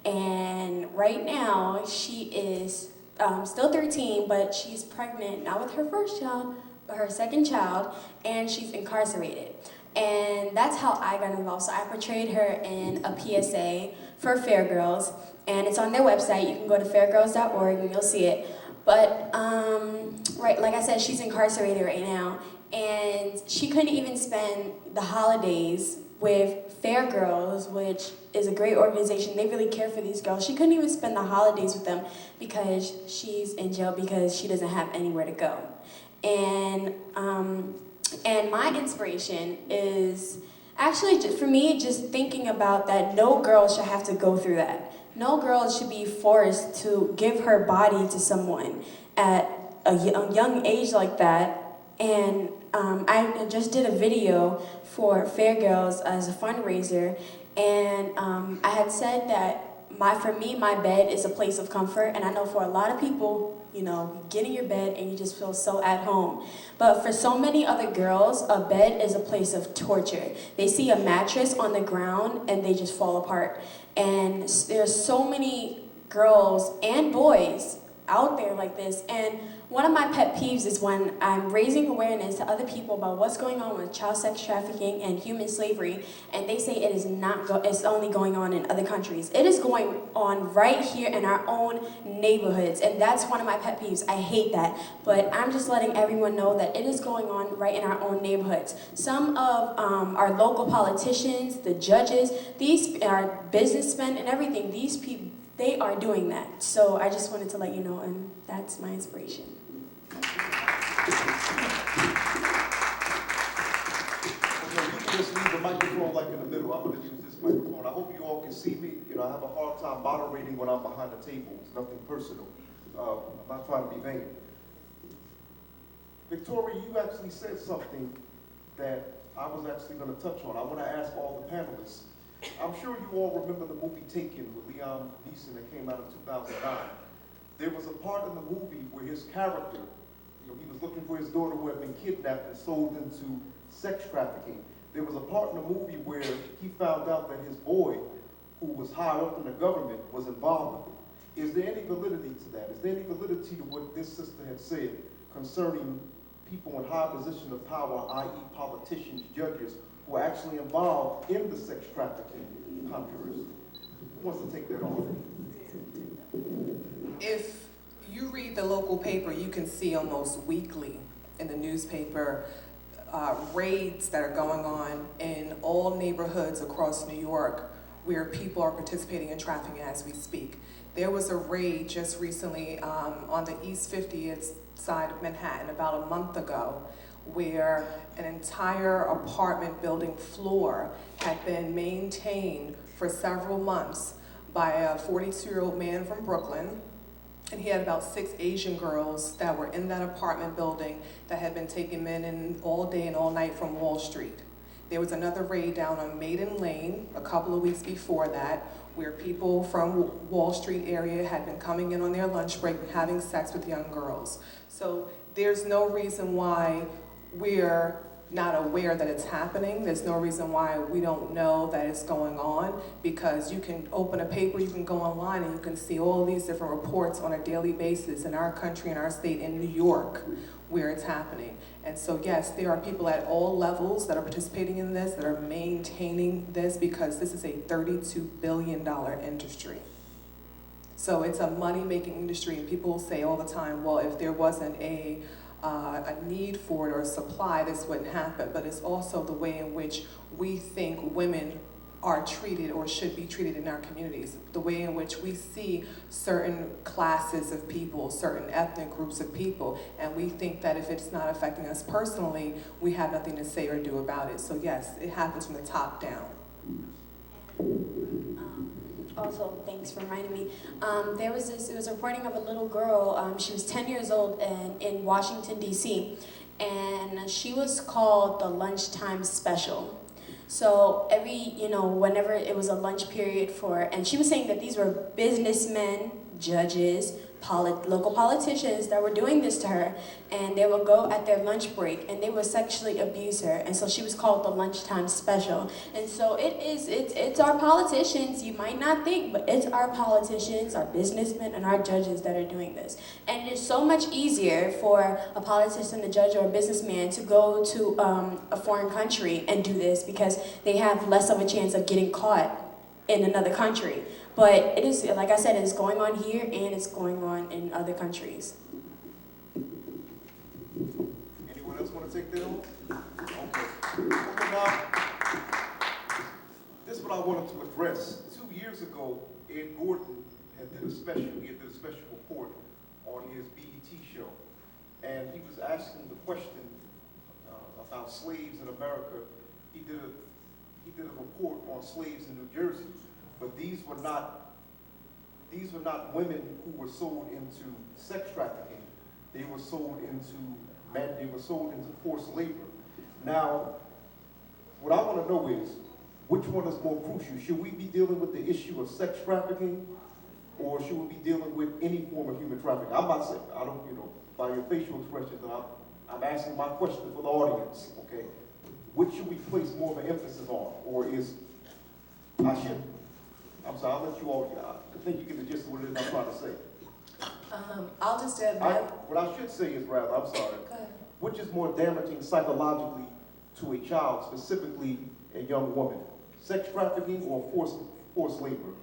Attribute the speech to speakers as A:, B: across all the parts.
A: And right now, she is still 13, but she's pregnant, not with her first child, but her second child, and she's incarcerated. And that's how I got involved. So I portrayed her in a PSA for Fair Girls, and it's on their website. You can go to fairgirls.org and you'll see it. But, right, like I said, she's incarcerated right now, and she couldn't even spend the holidays with Fair Girls, which is a great organization. They really care for these girls. She couldn't even spend the holidays with them because she's in jail because she doesn't have anywhere to go. And my inspiration is actually, for me, just thinking about that no girl should have to go through that. No girl should be forced to give her body to someone at a young age like that. And I just did a video for Fair Girls as a fundraiser, and I had said that for me, my bed is a place of comfort, and I know for a lot of people, you know, you get in your bed and you just feel so at home. But for so many other girls, a bed is a place of torture. They see a mattress on the ground and they just fall apart. And there's so many girls and boys out there like this. And one of my pet peeves is when I'm raising awareness to other people about what's going on with child sex trafficking and human slavery, and they say it is it's only going on in other countries. It is going on right here in our own neighborhoods, and that's one of my pet peeves. I hate that, but I'm just letting everyone know that it is going on right in our own neighborhoods. Some of our local politicians, the judges, these are businessmen and everything. These people, they are doing that. So I just wanted to let you know, and that's my inspiration.
B: Okay, you can just leave the microphone like in the middle. I'm going to use this microphone. I hope you all can see me. You know, I have a hard time moderating when I'm behind the table. It's nothing personal. I'm not trying to be vain. Victoria, you actually said something that I was actually going to touch on. I want to ask all the panelists. I'm sure you all remember the movie Taken with Liam Neeson that came out in 2009. There was a part in the movie where his character, you know, he was looking for his daughter who had been kidnapped and sold into sex trafficking. There was a part in the movie where he found out that his boy, who was high up in the government, was involved with it. Is there any validity to that? Is there any validity to what this sister had said concerning people in high position of power, i.e. politicians, judges, who are actually involved in the sex trafficking controversy? Who wants to take that on?
C: If you read the local paper, you can see almost weekly in the newspaper raids that are going on in all neighborhoods across New York where people are participating in trafficking as we speak. There was a raid just recently on the East 50th side of Manhattan about a month ago where an entire apartment building floor had been maintained for several months by a 42-year-old man from Brooklyn. And he had about 6 Asian girls that were in that apartment building that had been taken in all day and all night from Wall Street. There was another raid down on Maiden Lane a couple of weeks before that, where people from Wall Street area had been coming in on their lunch break and having sex with young girls. So there's no reason why we're not aware that it's happening. There's no reason why we don't know that it's going on, because you can open a paper, you can go online, and you can see all these different reports on a daily basis in our country, in our state, in New York, where it's happening. And so yes, there are people at all levels that are participating in this, that are maintaining this, because this is a $32 billion industry. So it's a money-making industry, and people say all the time, well, if there wasn't a need for it or a supply, this wouldn't happen. But it's also the way in which we think women are treated or should be treated in our communities, the way in which we see certain classes of people, certain ethnic groups of people, and we think that if it's not affecting us personally, we have nothing to say or do about it. So yes, it happens from the top down.
A: Also, thanks for reminding me. It was a reporting of a little girl. She was 10 years old and in Washington, D.C., and she was called the lunchtime special. So whenever it was a lunch period and she was saying that these were businessmen, judges, local politicians that were doing this to her, and they would go at their lunch break and they would sexually abuse her, and so she was called the lunchtime special. And so it's our politicians, you might not think, but it's our politicians, our businessmen, and our judges that are doing this. And it is so much easier for a politician, a judge, or a businessman to go to a foreign country and do this because they have less of a chance of getting caught in another country. But it is, like I said, it's going on here and it's going on in other countries.
B: Anyone else want to take that on? Okay. Okay, now, this is what I wanted to address. 2 years ago, Ed Gordon he did a special report on his BET show. And he was asking the question about slaves in America. He did a report on slaves in New Jersey, but these were not women who were sold into sex trafficking. They were sold into forced labor. Now, what I want to know is, which one is more crucial? Should we be dealing with the issue of sex trafficking, or should we be dealing with any form of human trafficking? I'm not saying, I don't, by your facial expressions, I'm asking my question for the audience, okay? Which should we place more of an emphasis on, or I'm sorry, I'll let you all, I think you get the gist of what it is I'm trying to say.
C: I'll just add
B: What I should say is rather, I'm sorry,
C: Go ahead.
B: which is more damaging psychologically to a child, specifically a young woman? Sex trafficking or forced labor?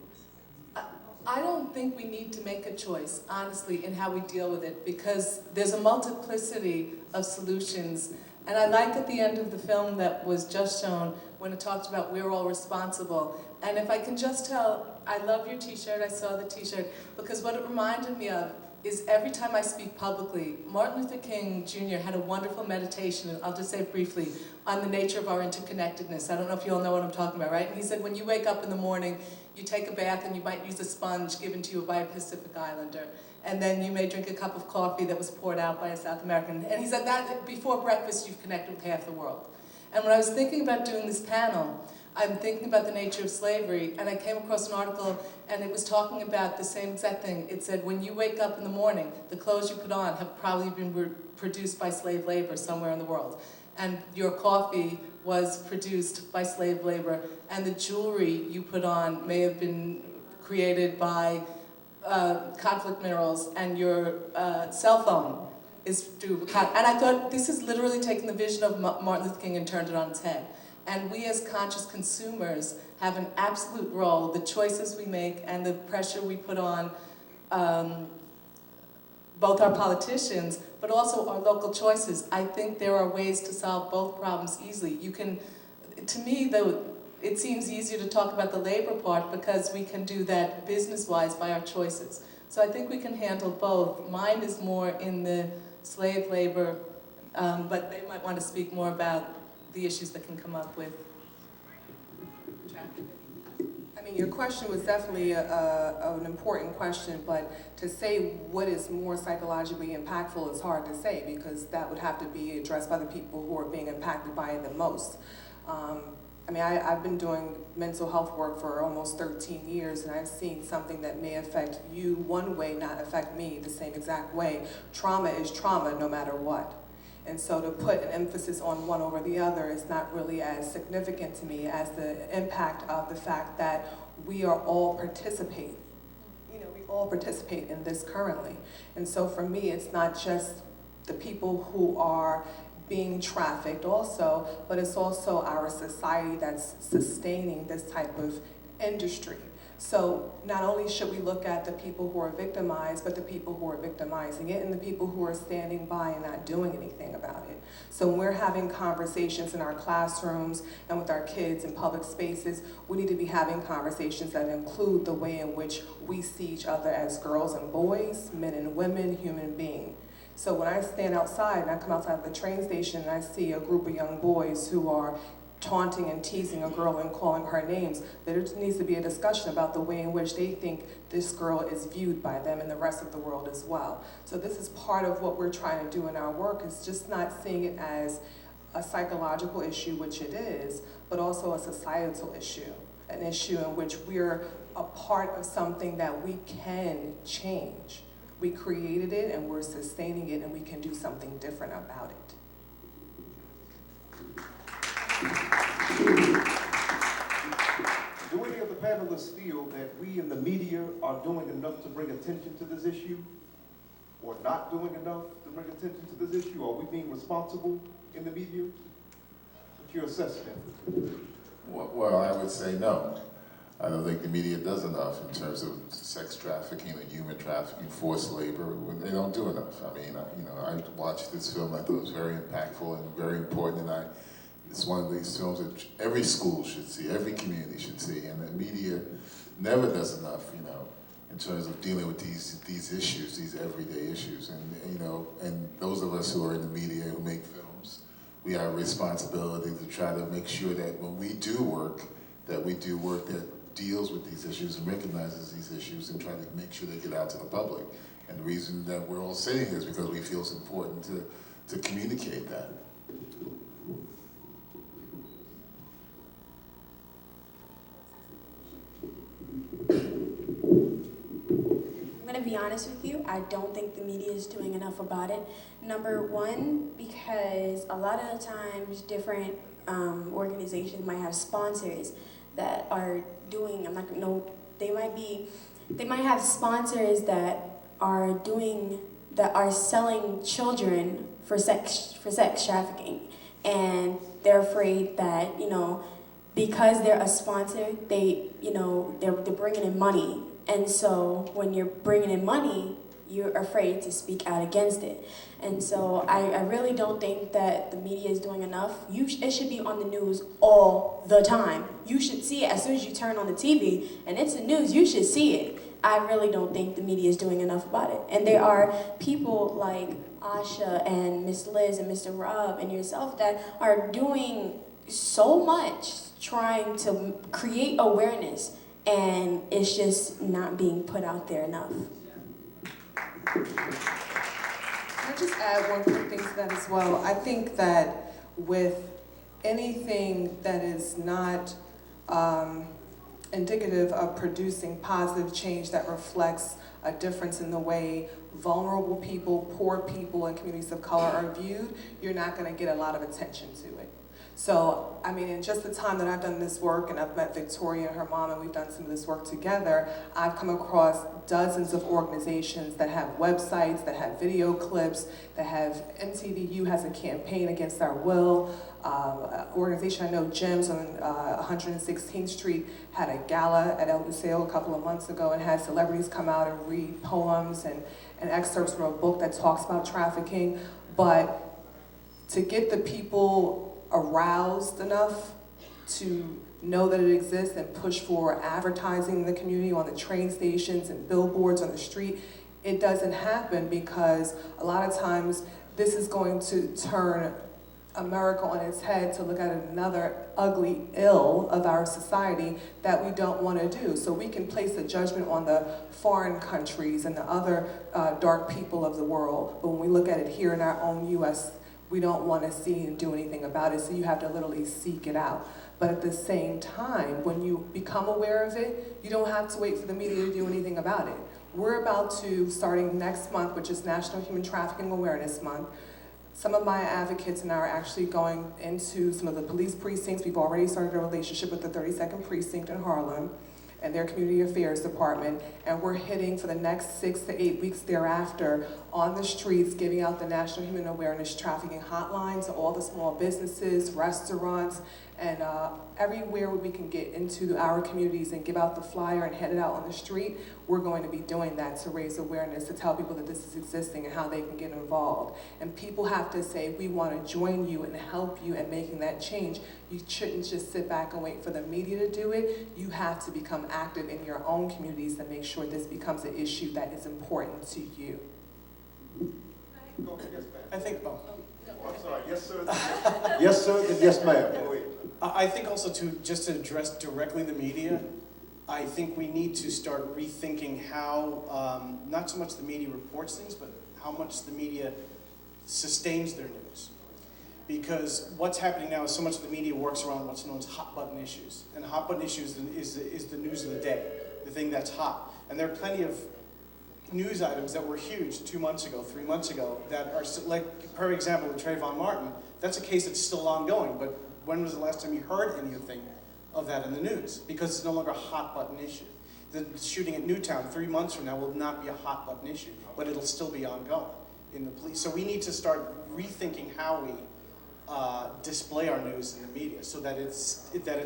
C: I don't think we need to make a choice, honestly, in how we deal with it, because there's a multiplicity of solutions. And I liked at the end of the film that was just shown when it talked about we're all responsible. And if I can just tell, I love your t-shirt, I saw the t-shirt, because what it reminded me of is every time I speak publicly, Martin Luther King Jr. had a wonderful meditation, and I'll just say it briefly, on the nature of our interconnectedness. I don't know if you all know what I'm talking about, right? And he said when you wake up in the morning, you take a bath and you might use a sponge given to you by a Pacific Islander. And then you may drink a cup of coffee that was poured out by a South American. And he said that before breakfast, you've connected with half the world. And when I was thinking about doing this panel, I'm thinking about the nature of slavery, and I came across an article, and it was talking about the same exact thing. It said, when you wake up in the morning, the clothes you put on have probably been produced by slave labor somewhere in the world. And your coffee was produced by slave labor, and the jewelry you put on may have been created by conflict minerals, and your cell phone is through. And I thought, this is literally taking the vision of Martin Luther King and turned it on its head. And we as conscious consumers have an absolute role. The choices we make and the pressure we put on both our politicians, but also our local choices. I think there are ways to solve both problems easily. You can, to me, it seems easier to talk about the labor part because we can do that business-wise by our choices. So I think we can handle both. Mine is more in the slave labor, but they might want to speak more about the issues that can come up with trafficking.
D: I mean, your question was definitely an important question, but to say what is more psychologically impactful is hard to say because that would have to be addressed by the people who are being impacted by it the most. I mean, I've been doing mental health work for almost 13 years, and I've seen something that may affect you one way, not affect me the same exact way. Trauma is trauma no matter what. And so to put an emphasis on one over the other is not really as significant to me as the impact of the fact that we are all participating. You know, we all participate in this currently. And so for me, it's not just the people who are being trafficked also, but it's also our society that's sustaining this type of industry. So not only should we look at the people who are victimized, but the people who are victimizing it and the people who are standing by and not doing anything about it. So when we're having conversations in our classrooms and with our kids in public spaces, we need to be having conversations that include the way in which we see each other as girls and boys, men and women, human beings. So when I stand outside and I come outside of the train station and I see a group of young boys who are taunting and teasing a girl and calling her names, there needs to be a discussion about the way in which they think this girl is viewed by them and the rest of the world as well. So this is part of what we're trying to do in our work, is just not seeing it as a psychological issue, which it is, but also a societal issue, an issue in which we're a part of something that we can change. We created it and we're sustaining it, and we can do something different about it.
B: Do any of the panelists feel that we in the media are doing enough to bring attention to this issue? Or not doing enough to bring attention to this issue? Are we being responsible in the media? What's your assessment?
E: Well, I would say no. I don't think the media does enough in terms of sex trafficking and human trafficking, forced labor. They don't do enough. I mean, I watched this film. I thought it was very impactful and very important. And it's one of these films that every school should see, every community should see. And the media never does enough, in terms of dealing with these issues, these everyday issues. And those of us who are in the media who make films, we have a responsibility to try to make sure that when we do work, that we do work that deals with these issues and recognizes these issues and try to make sure they get out to the public. And the reason that we're all sitting here is because we feel it's important to communicate that.
A: I'm gonna be honest with you, I don't think the media is doing enough about it. Number one, because a lot of the times different organizations might have sponsors that are doing, they might have sponsors that are selling children for sex trafficking. And they're afraid that, because they're a sponsor, they're bringing in money. And so when you're bringing in money, you're afraid to speak out against it. And so I really don't think that the media is doing enough. It should be on the news all the time. You should see it as soon as you turn on the TV and it's the news, you should see it. I really don't think the media is doing enough about it. And there are people like Asha and Miss Liz and Mr. Rob and yourself that are doing so much trying to create awareness, and it's just not being put out there enough.
D: Can I just add one quick thing to that as well? I think that with anything that is not indicative of producing positive change that reflects a difference in the way vulnerable people, poor people, and communities of color are viewed, you're not going to get a lot of attention to it. So, I mean, in just the time that I've done this work, and I've met Victoria and her mom, and we've done some of this work together, I've come across dozens of organizations that have websites, that have video clips, that have, MTVU has a campaign against our will. Organization I know, GEMS on 116th Street, had a gala at El Museo a couple of months ago and had celebrities come out and read poems and excerpts from a book that talks about trafficking. But to get the people aroused enough to know that it exists and push for advertising in the community on the train stations and billboards on the street, it doesn't happen because a lot of times this is going to turn America on its head to look at another ugly ill of our society that we don't want to do. So we can place a judgment on the foreign countries and the other dark people of the world, but when we look at it here in our own U.S., we don't want to see and do anything about it, so you have to literally seek it out. But at the same time, when you become aware of it, you don't have to wait for the media to do anything about it. We're about to, starting next month, which is National Human Trafficking Awareness Month, some of my advocates and I are actually going into some of the police precincts. We've already started a relationship with the 32nd Precinct in Harlem and their Community Affairs Department, and we're hitting for the next 6 to 8 weeks thereafter on the streets, giving out the National Human Awareness Trafficking Hotline to all the small businesses, restaurants, and everywhere where we can get into our communities and give out the flyer and hand it out on the street. We're going to be doing that to raise awareness, to tell people that this is existing and how they can get involved. And people have to say, we want to join you and help you in making that change. You shouldn't just sit back and wait for the media to do it. You have to become active in your own communities and make sure this becomes an issue that is important to you.
F: I think,
B: I'm sorry, yes sir, yes sir, then yes ma'am. Go ahead.
F: I think also just to address directly the media, I think we need to start rethinking how, not so much the media reports things, but how much the media sustains their news. Because what's happening now is so much of the media works around what's known as hot button issues. And hot button issues is the news of the day, the thing that's hot. And there are plenty of news items that were huge 2 months ago, 3 months ago, that are, like, for example, with Trayvon Martin, that's a case that's still ongoing, but when was the last time you heard anything of that in the news? Because it's no longer a hot button issue. The shooting at Newtown 3 months from now will not be a hot button issue, but it'll still be ongoing in the police. So we need to start rethinking how we display our news in the media so that it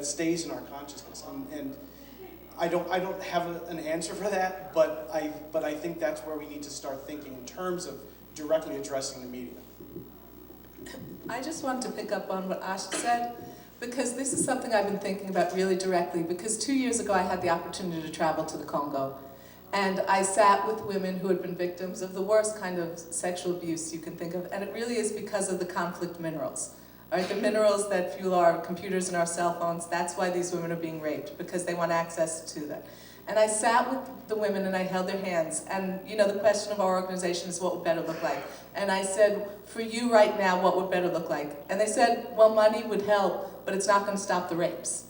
F: stays in our consciousness. And I don't have an answer for that, but I think that's where we need to start thinking in terms of directly addressing the media.
D: I just want to pick up on what Asha said, because this is something I've been thinking about really directly, because 2 years ago I had the opportunity to travel to the Congo, and I sat with women who had been victims of the worst kind of sexual abuse you can think of, and it really is because of the conflict minerals. Right, the minerals that fuel our computers and our cell phones, that's why these women are being raped, because they want access to that. And I sat with the women and I held their hands, and the question of our organization is what would better look like. And I said, for you right now, what would better look like? And they said, well, money would help, but it's not going to stop the rapes.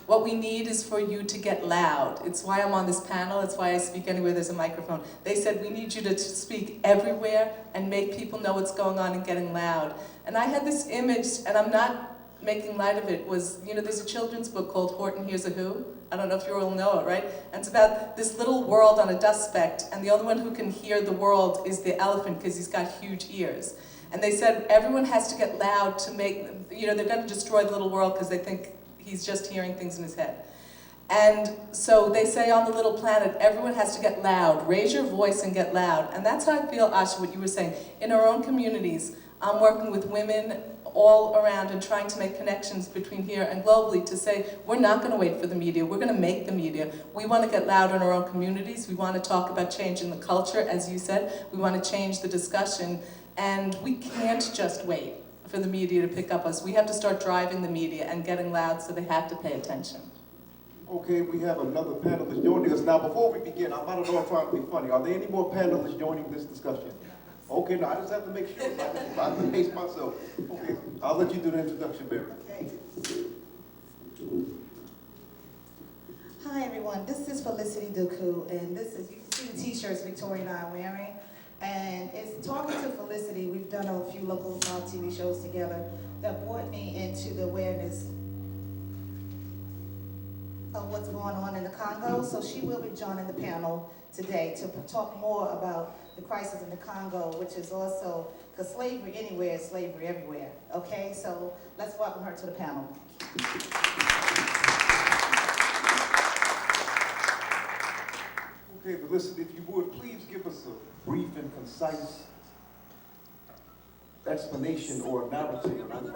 D: What we need is for you to get loud. It's why I'm on this panel, it's why I speak anywhere there's a microphone. They said, we need you to speak everywhere and make people know what's going on and getting loud. And I had this image, and I'm not making light of it, was, there's a children's book called Horton Hears a Who. I don't know if you all know it, right? And it's about this little world on a dust speck, and the only one who can hear the world is the elephant because he's got huge ears. And they said everyone has to get loud to make, they're going to destroy the little world because they think he's just hearing things in his head. And so they say on the little planet, everyone has to get loud. Raise your voice and get loud. And that's how I feel, Asha, what you were saying. In our own communities, I'm working with women all around and trying to make connections between here and globally to say, we're not going to wait for the media, we're going to make the media. We want to get loud in our own communities, we want to talk about changing the culture, as you said, we want to change the discussion, and we can't just wait for the media to pick up us. We have to start driving the media and getting loud, so they have to pay attention.
B: Okay, we have another panelist joining us. Now, before we begin, I'm not at all trying to be funny. Are there any more panelists joining this discussion? Okay, now I just have to make sure. I have to pace myself. Okay, I'll let you do the introduction, Barry.
G: Okay. Hi, everyone. This is Felicity Duku, and this is, you can see the t-shirts Victoria and I are wearing. And it's talking to Felicity. We've done a few local TV shows together that brought me into the awareness of what's going on in the Congo. So she will be joining the panel today to talk more about the crisis in the Congo, which is also, because slavery anywhere is slavery everywhere. Okay, so let's welcome her to the panel.
B: Okay, Felicity, if you would, please give us a brief and concise explanation or narrative, and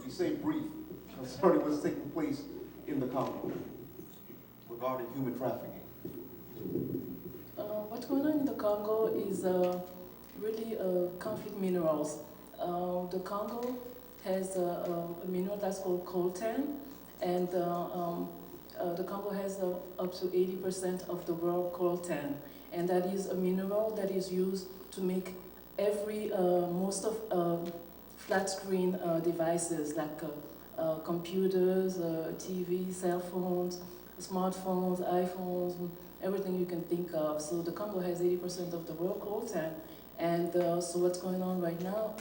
B: we say brief, concerning what's taking place in the Congo regarding human trafficking.
H: What's going on in the Congo is really conflict minerals. The Congo has a mineral that's called coltan, and the Congo has up to 80% of the world coltan, and that is a mineral that is used to make most of flat screen devices like computers, TV, cell phones, smartphones, iPhones, everything you can think of. So the Congo has 80% of the world coltan, and so what's going on right now,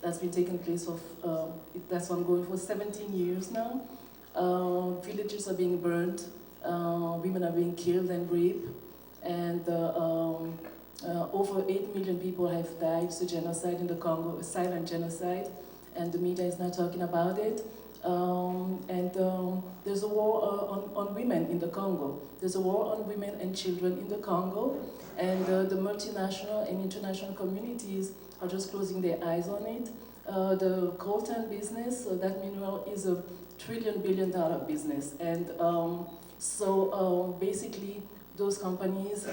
H: that's been taking place that's ongoing for 17 years now. Villages are being burned, women are being killed and raped, and over 8 million people have died. It's a genocide in the Congo, a silent genocide, and the media is not talking about it. There's a war on women in the Congo. There's a war on women and children in the Congo, and the multinational and international communities are just closing their eyes on it. The coltan business, that mineral, is a $1 trillion business, and basically those companies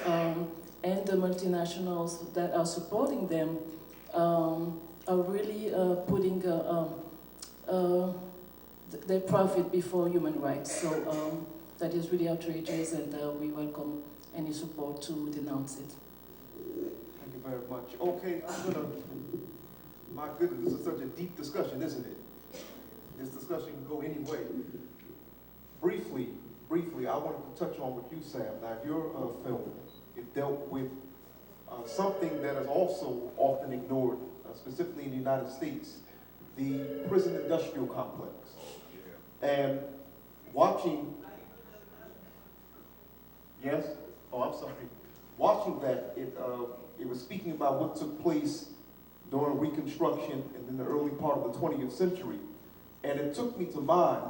H: and the multinationals that are supporting them are really putting their profit before human rights. So that is really outrageous, and we welcome any support to denounce it.
B: Thank you very much. Okay, my goodness, this is such a deep discussion, isn't it? This discussion can go any way. Briefly, I wanted to touch on what you said. Now, your film, it dealt with something that is also often ignored, specifically in the United States, the prison industrial complex. And watching, yes? Oh, I'm sorry. Watching that, it was speaking about what took place during Reconstruction and in the early part of the 20th century. And it took me to mind,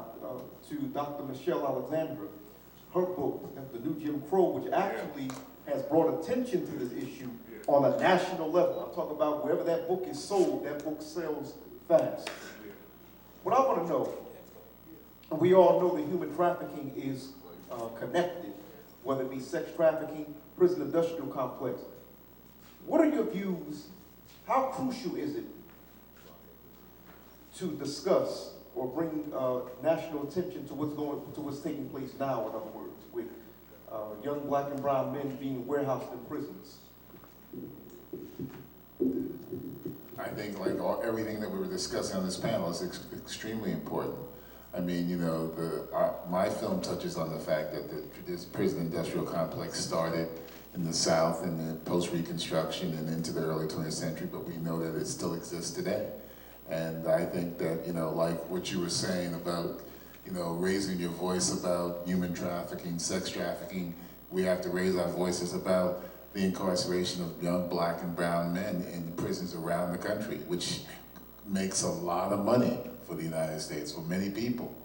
B: to Dr. Michelle Alexandra, her book, The New Jim Crow, which actually has brought attention to this issue on a national level. I'm talking about wherever that book is sold, that book sells fast. What I want to know, we all know that human trafficking is connected, whether it be sex trafficking, prison industrial complex. What are your views? How crucial is it to discuss or bring national attention to what's taking place now, in other words, with young black and brown men being warehoused in prisons?
E: I think like everything that we were discussing on this panel is extremely important. I mean, you know, my film touches on the fact that this prison industrial complex started in the South in the post-Reconstruction and into the early 20th century, but we know that it still exists today. And I think that, you know, like what you were saying about, you know, raising your voice about human trafficking, sex trafficking, we have to raise our voices about the incarceration of young black and brown men in prisons around the country, which makes a lot of money for the United States, for many people.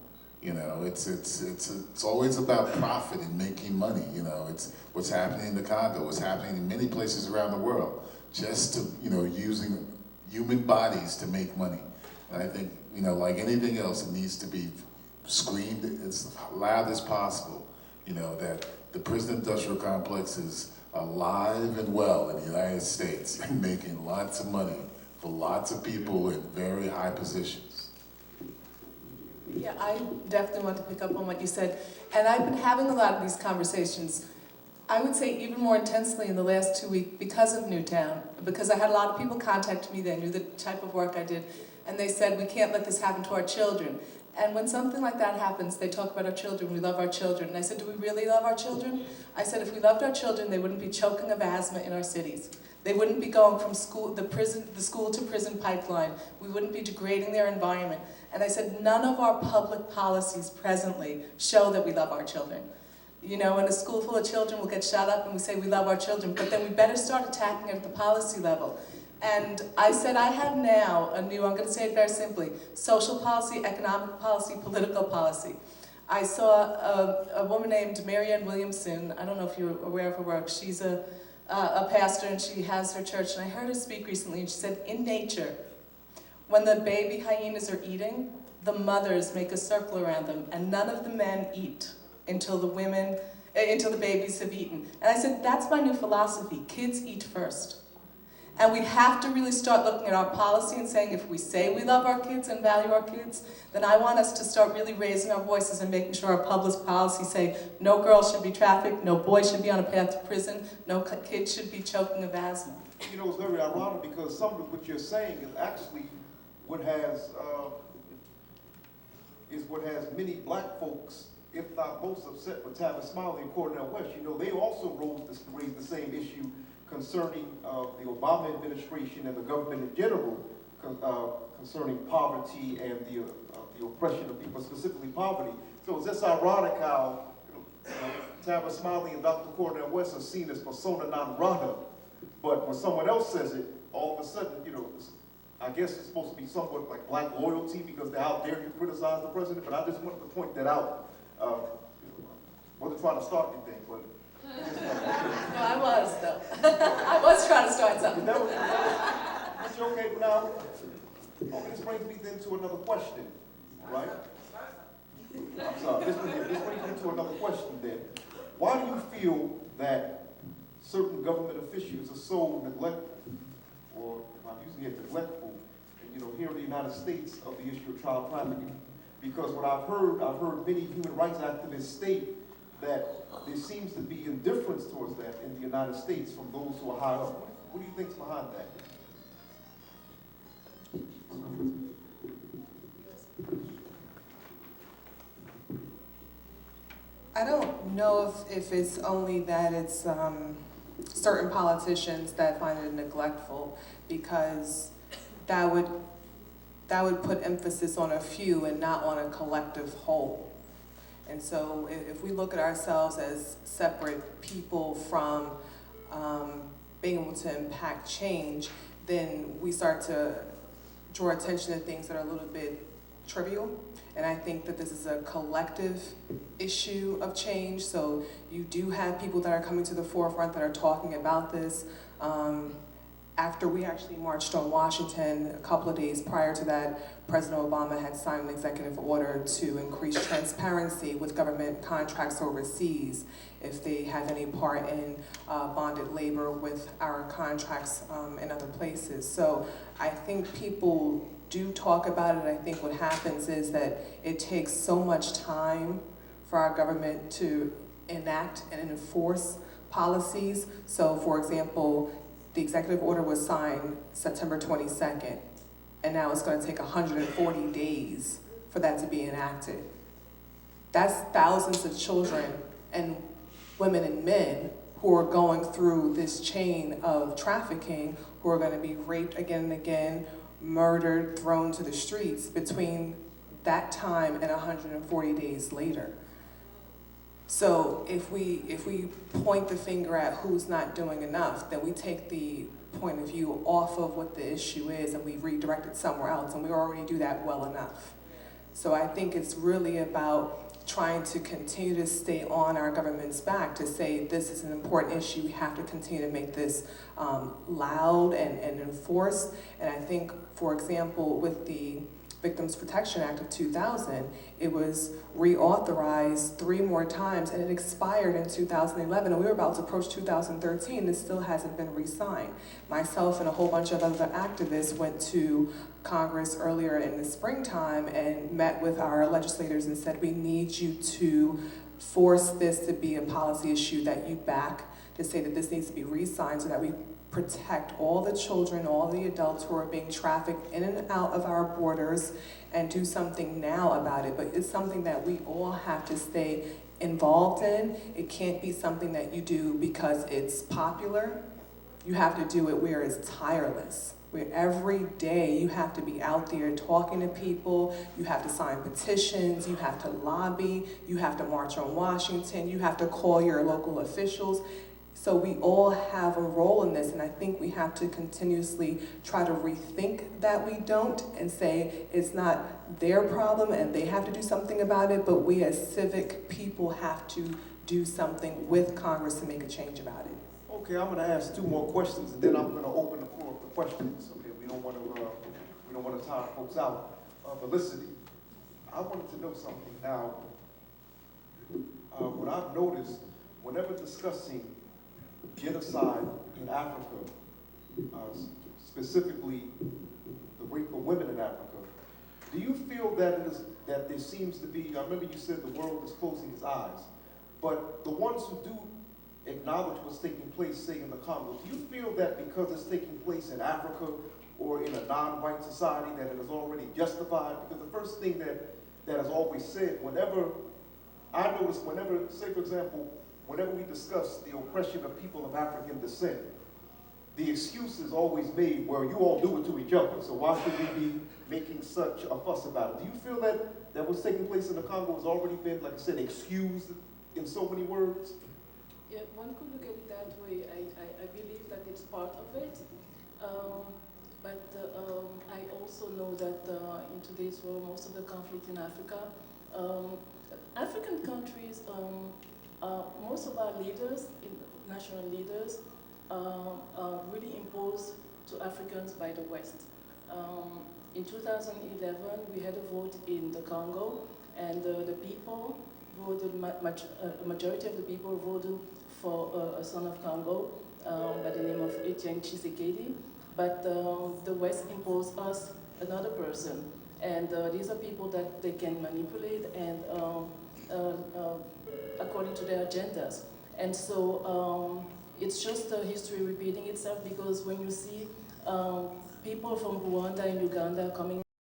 E: You know, it's always about profit and making money. You know, it's what's happening in the Congo, what's happening in many places around the world, just to, you know, using human bodies to make money. And I think, you know, like anything else, it needs to be screamed as loud as possible, you know, that the prison industrial complex is alive and well in the United States and making lots of money for lots of people in very high positions.
D: Yeah, I definitely want to pick up on what you said. And I've been having a lot of these conversations, I would say even more intensely in the last 2 weeks because of Newtown, because I had a lot of people contact me, they knew the type of work I did, and they said, we can't let this happen to our children. And when something like that happens, they talk about our children, we love our children. And I said, do we really love our children? I said, if we loved our children, they wouldn't be choking of asthma in our cities. They wouldn't be going from the school to prison pipeline. We wouldn't be degrading their environment. And I said, none of our public policies presently show that we love our children. You know, in a school full of children, we'll get shot up and we say we love our children, but then we better start attacking it at the policy level. And I said, I have now a new, I'm going to say it very simply, social policy, economic policy, political policy. I saw a woman named Marianne Williamson. I don't know if you're aware of her work. She's a pastor and she has her church. And I heard her speak recently and she said, in nature, when the baby hyenas are eating, the mothers make a circle around them and none of the men eat until the babies have eaten. And I said, that's my new philosophy. Kids eat first. And we have to really start looking at our policy and saying, if we say we love our kids and value our kids, then I want us to start really raising our voices and making sure our public policies say, no girl should be trafficked, no boy should be on a path to prison, no kid should be choking of asthma.
B: You know, it's very ironic because some of what you're saying is actually what has many black folks, if not most, upset with Tavis Smiley and Cornel West. You know, they also raised the same issue concerning the Obama administration and the government in general, concerning poverty and the oppression of people, specifically poverty. So it's just ironic how Tavis Smiley and Dr. Cornel West are seen as persona non grata, but when someone else says it, all of a sudden, you know, I guess it's supposed to be somewhat like black loyalty because how dare you criticize the president, but I just wanted to point that out. Wasn't trying to start anything, but
D: No, I was, though. I was trying to start something.
B: Is you okay now? Okay, this brings me then to another question, right? I'm sorry, this brings me to another question then. Why do you feel that certain government officials are so neglectful, or I'm using it neglectful, you know, here in the United States of the issue of child trafficking? Because what I've heard many human rights activists state that there seems to be indifference towards that in the United States from those who are high up. What do you think's behind that?
C: I don't know if it's only that it's certain politicians that find it neglectful, because that would put emphasis on a few and not on a collective whole. And so if we look at ourselves as separate people from being able to impact change, then we start to draw attention to things that are a little bit trivial. And I think that this is a collective issue of change. So you do have people that are coming to the forefront that are talking about this. After we actually marched on Washington, a couple of days prior to that, President Obama had signed an executive order to increase transparency with government contracts overseas if they have any part in bonded labor with our contracts in other places. So I think people do talk about it. I think what happens is that it takes so much time for our government to enact and enforce policies. So for example, the executive order was signed September 22nd, and now it's going to take 140 days for that to be enacted. That's thousands of children and women and men who are going through this chain of trafficking, who are going to be raped again and again, murdered, thrown to the streets between that time and 140 days later. So if we point the finger at who's not doing enough, then we take the point of view off of what the issue is and we redirect it somewhere else, and we already do that well enough. So I think it's really about trying to continue to stay on our government's back to say this is an important issue, we have to continue to make this loud and enforced. And I think, for example, with the Victims Protection Act of 2000, it was reauthorized 3 more times, and it expired in 2011, and we were about to approach 2013, and it still hasn't been re-signed. Myself and a whole bunch of other activists went to Congress earlier in the springtime and met with our legislators and said, we need you to force this to be a policy issue that you back, to say that this needs to be re-signed so that we protect all the children, all the adults who are being trafficked in and out of our borders, and do something now about it. But it's something that we all have to stay involved in. It can't be something that you do because it's popular. You have to do it where it's tireless, where every day you have to be out there talking to people, you have to sign petitions, you have to lobby, you have to march on Washington, you have to call your local officials. So we all have a role in this, and I think we have to continuously try to rethink that we don't and say it's not their problem and they have to do something about it, but we as civic people have to do something with Congress to make a change about it.
B: Okay, I'm going to ask 2 more questions, and then I'm going to open the floor for questions. Okay, we don't want to tire folks out. Felicity, I wanted to know something now. What I've noticed, whenever discussing genocide in Africa, specifically the rape of women in Africa, do you feel that that there seems to be, I remember you said the world is closing its eyes, but the ones who do acknowledge what's taking place, say in the Congo, do you feel that because it's taking place in Africa or in a non-white society that it is already justified? Because the first thing that is always said, whenever, I notice whenever, say for example, whenever we discuss the oppression of people of African descent, the excuse is always made, well, you all do it to each other, so why should we be making such a fuss about it? Do you feel that what's taking place in the Congo has already been, like I said, excused in so many words?
H: Yeah, one could look at it that way. I believe that it's part of it. But I also know that in today's world, most of the conflict in Africa, African countries, most of our leaders, national leaders, really imposed to Africans by the West. In 2011, we had a vote in the Congo, and the people voted, a majority of the people voted for a son of Congo by the name of Etienne Tshisekedi, but the West imposed us another person. And these are people that they can manipulate and according to their agendas. And so it's just history repeating itself, because when you see people from Rwanda and Uganda coming